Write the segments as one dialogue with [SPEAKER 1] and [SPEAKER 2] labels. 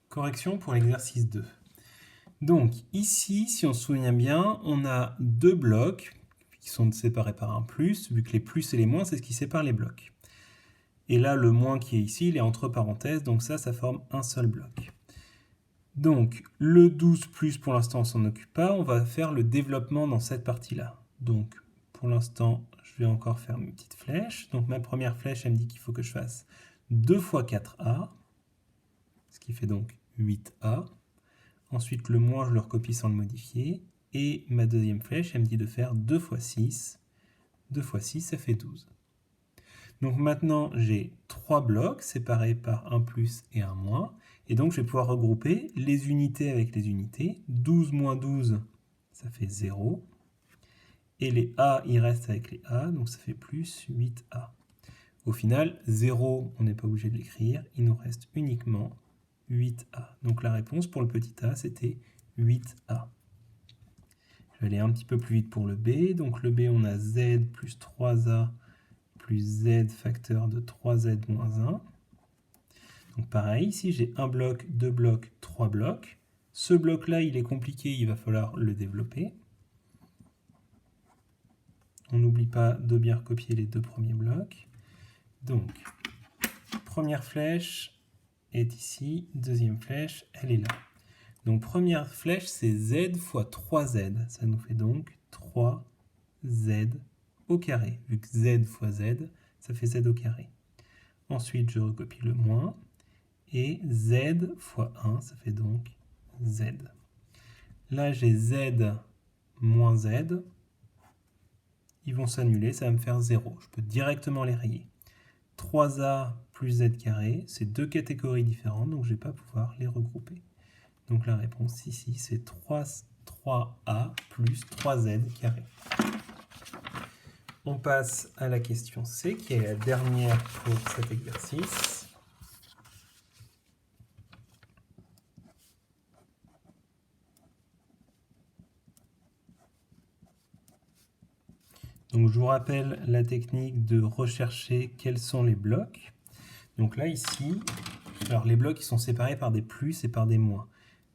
[SPEAKER 1] Correction pour l'exercice 2. Donc ici, si on se souvient bien, on a deux blocs qui sont séparés par un plus, vu que les plus et les moins, c'est ce qui sépare les blocs. Et là, le moins qui est ici, il est entre parenthèses, donc ça forme un seul bloc. Donc le 12 plus, pour l'instant, on s'en occupe pas, on va faire le développement dans cette partie-là. Donc pour l'instant, je vais encore faire mes petites flèches. Donc ma première flèche, elle me dit qu'il faut que je fasse 2 fois 4a, ce qui fait donc 8a. Ensuite, le moins, je le recopie sans le modifier. Et ma deuxième flèche, elle me dit de faire 2 fois 6. 2 fois 6, ça fait 12. Donc maintenant, j'ai 3 blocs séparés par un plus et un moins. Et donc, je vais pouvoir regrouper les unités avec les unités. 12 moins 12, ça fait 0. Et les A, ils restent avec les A, donc ça fait plus 8A. Au final, 0, on n'est pas obligé de l'écrire. Il nous reste uniquement 8A. Donc la réponse pour le petit a, c'était 8A. Je vais aller un petit peu plus vite pour le b. Donc le b, on a z plus 3a plus z facteur de 3z moins 1. Donc pareil, ici j'ai un bloc, deux blocs, trois blocs. Ce bloc-là, il est compliqué, il va falloir le développer. On n'oublie pas de bien recopier les deux premiers blocs. Donc, première flèche est ici, deuxième flèche, elle est là. Donc première flèche, c'est z fois 3z. Ça nous fait donc 3z au carré. Vu que z fois z, ça fait z au carré. Ensuite, je recopie le moins. Et z fois 1, ça fait donc z. Là, j'ai z moins z. Ils vont s'annuler, ça va me faire 0. Je peux directement les rayer. 3a plus z carré, c'est deux catégories différentes, donc je ne vais pas pouvoir les regrouper. Donc la réponse ici, c'est 3a plus 3z carré. On passe à la question C, qui est la dernière pour cet exercice. Donc je vous rappelle la technique de rechercher quels sont les blocs. Donc là, ici, alors les blocs ils sont séparés par des plus et par des moins.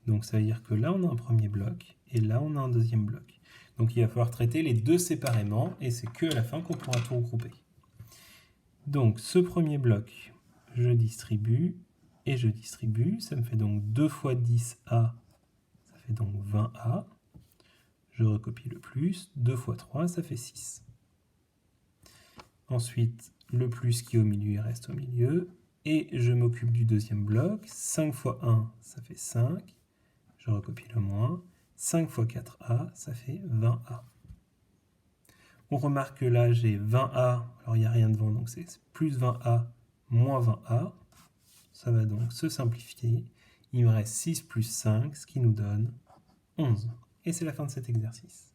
[SPEAKER 1] Donc ça veut dire que là, on a un premier bloc, et là, on a un deuxième bloc. Donc il va falloir traiter les deux séparément, et c'est qu'à la fin qu'on pourra tout regrouper. Donc ce premier bloc, je distribue, et je distribue. Ça me fait donc 2 fois 10a, ça fait donc 20a. Je recopie le plus, 2 fois 3, ça fait 6. Ensuite, le plus qui est au milieu, il reste au milieu. Et je m'occupe du deuxième bloc. 5 fois 1, ça fait 5. Je recopie le moins. 5 fois 4a, ça fait 20a. On remarque que là, j'ai 20a. Alors, il n'y a rien devant, donc c'est plus 20a moins 20a. Ça va donc se simplifier. Il me reste 6 plus 5, ce qui nous donne 11. Et c'est la fin de cet exercice.